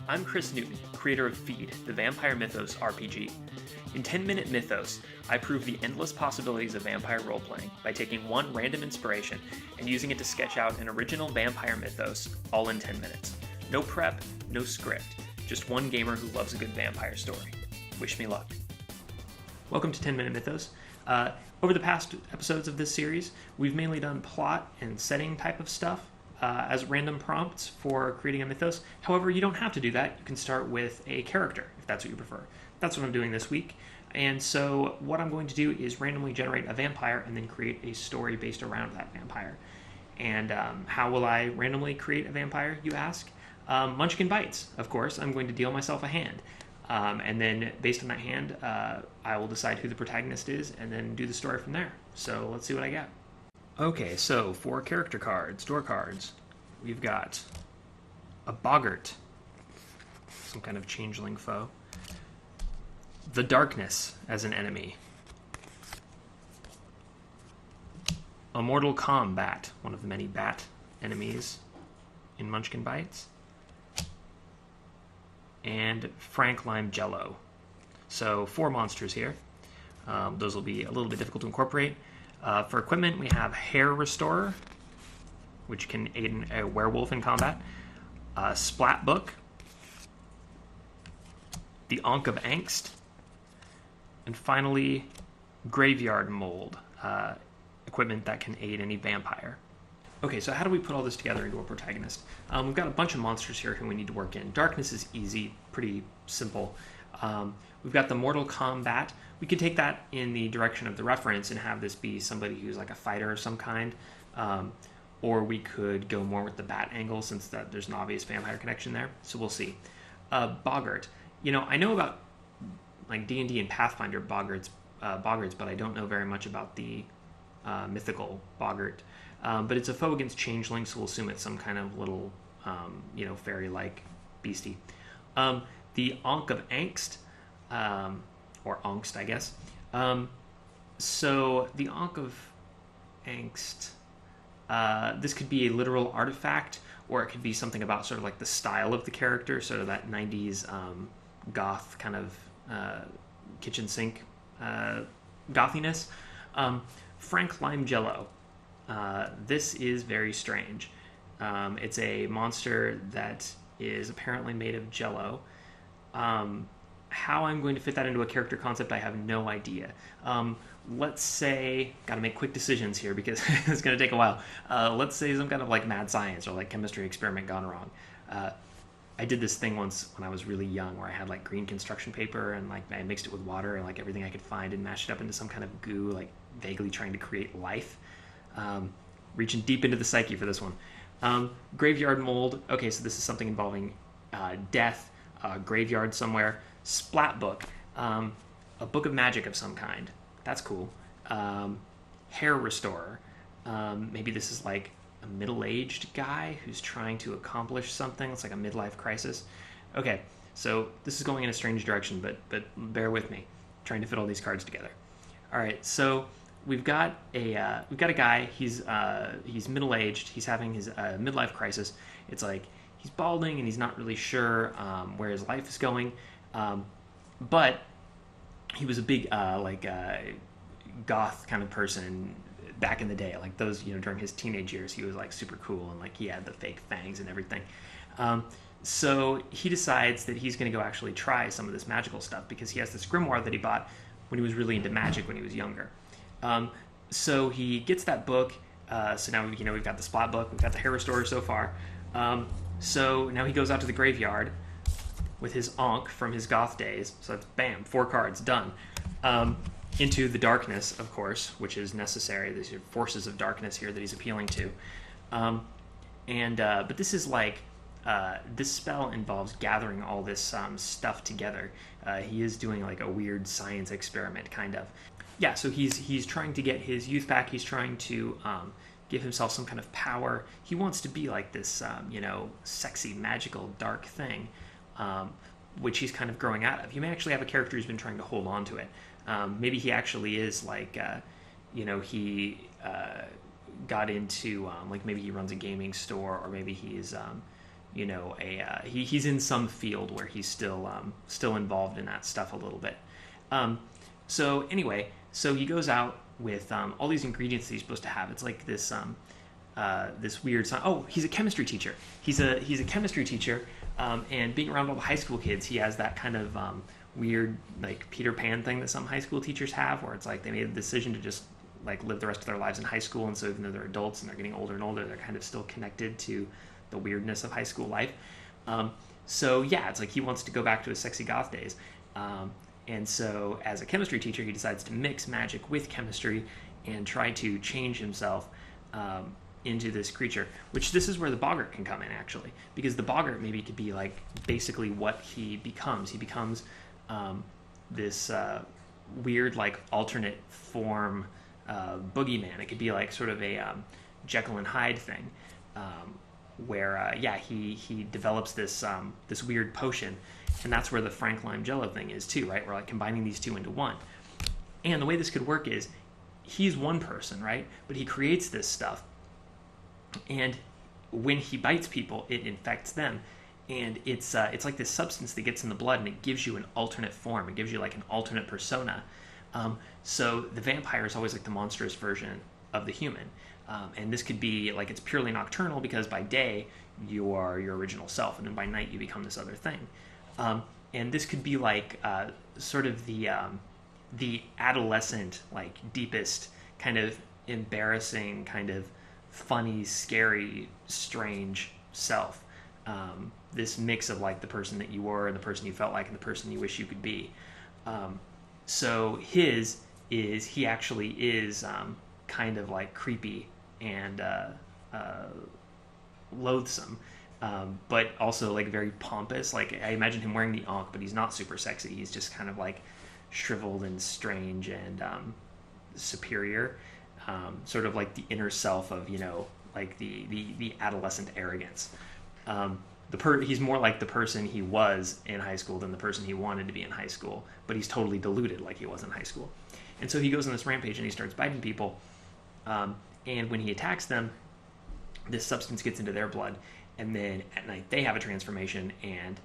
I'm Chris Newton, creator of Feed, the Vampire Mythos RPG. In 10-Minute Mythos, I prove the endless possibilities of vampire roleplaying by taking one random inspiration and using it to sketch out an original vampire mythos, all in 10 minutes. No prep, no script, just one gamer who loves a good vampire story. Wish me luck. Welcome to 10-Minute Mythos. Over the past episodes of this series, we've mainly done plot and setting type of stuff as random prompts for creating a mythos. However, you don't have to do that. You can start with a character, if that's what you prefer. That's what I'm doing this week. And so what I'm going to do is randomly generate a vampire and then create a story based around that vampire. And how will I randomly create a vampire, you ask? Munchkin Bites, of course. I'm going to deal myself a hand. And then based on that hand, I will decide who the protagonist is and then do the story from there. So let's see what I get. Okay, so for character cards, door cards, we've got a boggart, some kind of changeling foe. The darkness as an enemy. A mortal combat, one of the many bat enemies in Munchkin Bites. And Frank Lime Jello. So 4 monsters here. Those will be a little bit difficult to incorporate. For equipment, we have Hair Restorer, which can aid in a werewolf in combat. Splat Book. The Ankh of Angst. And finally, Graveyard Mold, equipment that can aid any vampire. Okay, so how do we put all this together into a protagonist? We've got a bunch of monsters here who we need to work in. Darkness is easy, pretty simple. We've got the Mortal Kombat. We could take that in the direction of the reference and have this be somebody who's like a fighter of some kind. Or we could go more with the bat angle since there's an obvious vampire connection there. So we'll see. Boggart. You know, I know about like D&D and Pathfinder boggarts, but I don't know very much about the mythical boggart. But it's a foe against changelings, so we'll assume it's some kind of little, fairy-like beastie. The Ankh of Angst, or Angst, I guess. So the Ankh of Angst, this could be a literal artifact, or it could be something about sort of like the style of the character, sort of that 90s goth kind of kitchen sink gothiness. Frank Lime Jello. This is very strange. It's a monster that is apparently made of jello. How I'm going to fit that into a character concept, I have no idea. Let's say, gotta make quick decisions here because it's gonna take a while. Let's say some kind of like mad science or like chemistry experiment gone wrong. I did this thing once when I was really young where I had like green construction paper and like I mixed it with water and like everything I could find and mashed it up into some kind of goo, like vaguely trying to create life. Reaching deep into the psyche for this one. Graveyard Mold. Okay, so this is something involving death, graveyard somewhere. Splat Book. A book of magic of some kind. That's cool. Hair Restorer. Maybe this is like a middle-aged guy who's trying to accomplish something. It's like a midlife crisis. Okay, so this is going in a strange direction, but bear with me. I'm trying to fit all these cards together. All right, so we've got a guy. He's middle-aged. He's having his midlife crisis. It's like he's balding and he's not really sure where his life is going. But he was a big goth kind of person back in the day. Like those, during his teenage years, he was like super cool and like he had the fake fangs and everything. So he decides that he's going to go actually try some of this magical stuff because he has this grimoire that he bought when he was really into magic when he was younger. So he gets that book. So now we've got the Splat Book, we've got the Hair Restorer so far. So now he goes out to the graveyard with his Ankh from his goth days. So that's bam, 4 cards done. Into the darkness, of course, which is necessary. These are forces of darkness here that he's appealing to. But this is like this spell involves gathering all this stuff together. He is doing like a weird science experiment, kind of. Yeah, so he's trying to get his youth back. He's trying to give himself some kind of power. He wants to be like this, sexy, magical, dark thing, which he's kind of growing out of. You may actually have a character who's been trying to hold on to it. Maybe he actually is like, he got into, like maybe he runs a gaming store, or maybe he's, he's in some field where he's still involved in that stuff a little bit. So anyway, so he goes out with all these ingredients that he's supposed to have. It's like this weird song. Oh, he's a chemistry teacher. He's a chemistry teacher, and being around all the high school kids, he has that kind of weird like Peter Pan thing that some high school teachers have, where it's like they made the decision to just like live the rest of their lives in high school, and so even though they're adults and they're getting older and older, they're kind of still connected to the weirdness of high school life. So yeah, it's like he wants to go back to his sexy goth days. And so as a chemistry teacher, he decides to mix magic with chemistry and try to change himself into this creature, which this is where the boggart can come in, actually, because the boggart maybe could be like basically what he becomes. He becomes this weird like alternate form boogeyman. It could be like sort of a Jekyll and Hyde thing, where he develops this weird potion, and that's where the Frank Lime Jello thing is too, right? We're like combining these two into one. And the way this could work is he's one person, right? But he creates this stuff, and when he bites people, it infects them, and it's like this substance that gets in the blood, and it gives you an alternate form. It gives you like an alternate persona. So the vampire is always like the monstrous version of the human. And this could be like it's purely nocturnal because by day you are your original self, and then by night you become this other thing. And this could be like sort of the adolescent, like deepest kind of embarrassing, kind of funny, scary, strange self. This mix of like the person that you were and the person you felt like and the person you wish you could be. So he actually is kind of like creepy and loathsome, but also like very pompous. Like I imagine him wearing the ankh, but he's not super sexy. He's just kind of like shriveled and strange and superior, sort of like the inner self of like the adolescent arrogance. He's more like the person he was in high school than the person he wanted to be in high school, but he's totally deluded like he was in high school. And so he goes on this rampage and he starts biting people. And when he attacks them, this substance gets into their blood, and then at night they have a transformation and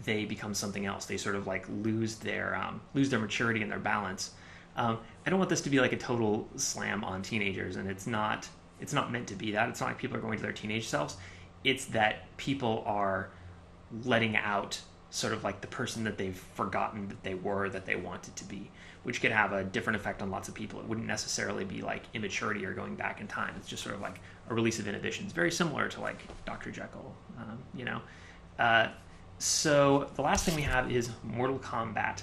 they become something else. They sort of like lose their maturity and their balance. I don't want this to be like a total slam on teenagers, and it's not meant to be that. It's not like people are going to their teenage selves. It's that people are letting out sort of like the person that they've forgotten that they were, that they wanted to be, which could have a different effect on lots of people. It wouldn't necessarily be like immaturity or going back in time. It's just sort of like a release of inhibitions, very similar to like Dr. Jekyll, So the last thing we have is Mortal Kombat.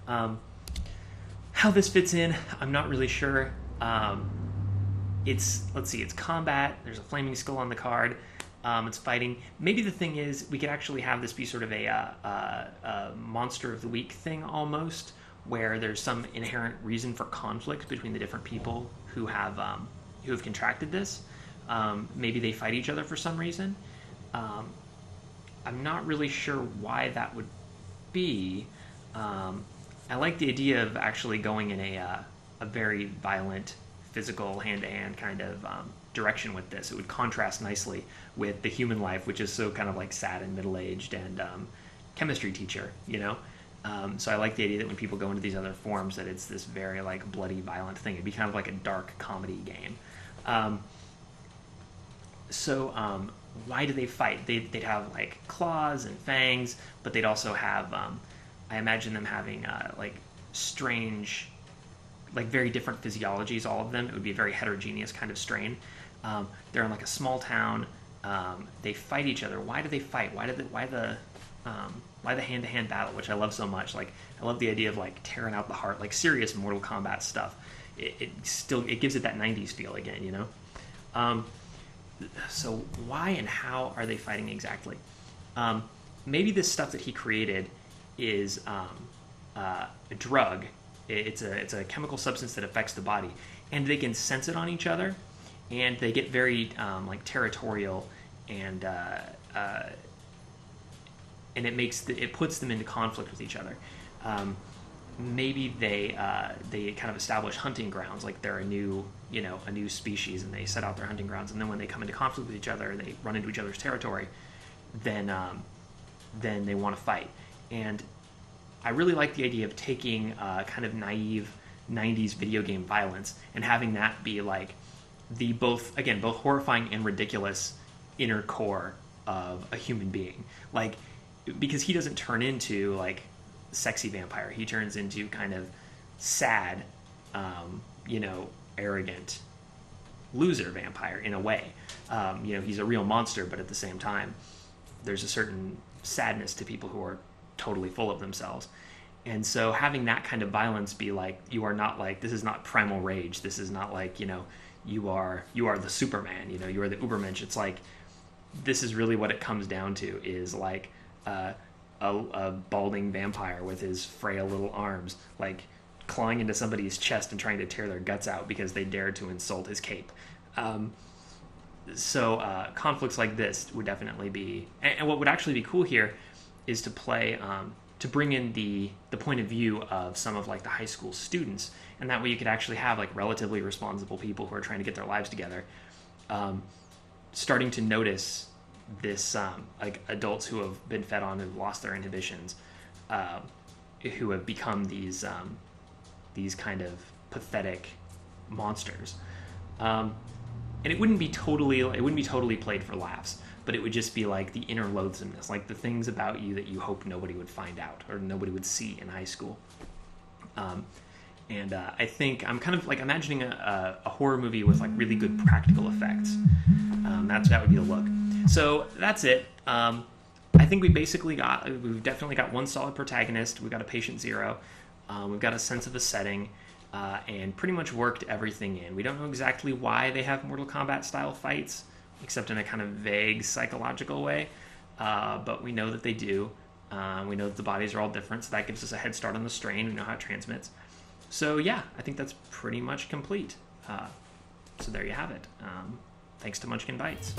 How this fits in, I'm not really sure. It's combat. There's a flaming skull on the card. It's fighting. Maybe the thing is we could actually have this be sort of a monster of the week thing almost, where there's some inherent reason for conflict between the different people who have contracted this. Maybe they fight each other for some reason. I'm not really sure why that would be. I like the idea of actually going in a very violent, physical, hand-to-hand kind of direction with this. It would contrast nicely with the human life, which is so kind of like sad and middle-aged and chemistry teacher, So I like the idea that when people go into these other forms, that it's this very like bloody, violent thing. It'd be kind of like a dark comedy game. Why do they fight? They'd have like claws and fangs, but they'd also have, I imagine them having like strange, like very different physiologies, all of them. It would be a very heterogeneous kind of strain. They're in like a small town. They fight each other. Why do they fight? Why the hand-to-hand battle, which I love so much? Like I love the idea of like tearing out the heart, like serious Mortal Kombat stuff. It gives it that 90s feel again, So why and how are they fighting exactly? Maybe this stuff that he created is a drug. It's a chemical substance that affects the body, and they can sense it on each other, and they get very like territorial, and it puts them into conflict with each other. Maybe they kind of establish hunting grounds, like they're a new species, and they set out their hunting grounds, and then when they come into conflict with each other, they run into each other's territory. then they want to fight. And I really like the idea of taking kind of naive 90s video game violence and having that be like the both horrifying and ridiculous inner core of a human being. Like, because he doesn't turn into like sexy vampire. He turns into kind of sad, arrogant loser vampire in a way. He's a real monster, but at the same time, there's a certain sadness to people who are totally full of themselves. And so having that kind of violence be like, you are not like, this is not primal rage. This is not like, you are the Superman, you are the Ubermensch. It's like, this is really what it comes down to, is like a balding vampire with his frail little arms, like clawing into somebody's chest and trying to tear their guts out because they dared to insult his cape. So conflicts like this would definitely be, and what would actually be cool here is to play, to bring in the point of view of some of like the high school students, and that way you could actually have like relatively responsible people who are trying to get their lives together, starting to notice this, like adults who have been fed on, who've lost their inhibitions, who have become these kind of pathetic monsters. And it wouldn't be totally played for laughs, but it would just be like the inner loathsomeness, like the things about you that you hope nobody would find out or nobody would see in high school. I think I'm kind of like imagining a horror movie with like really good practical effects. That would be the look. So that's it. I think we've definitely got one solid protagonist. We've got a patient zero. We've got a sense of a setting. And pretty much worked everything in. We don't know exactly why they have Mortal Kombat style fights, except in a kind of vague psychological way, but we know that they do. We know that the bodies are all different, so that gives us a head start on the strain. We know how it transmits. So yeah, I think that's pretty much complete. So there you have it. Thanks to Munchkin Bites.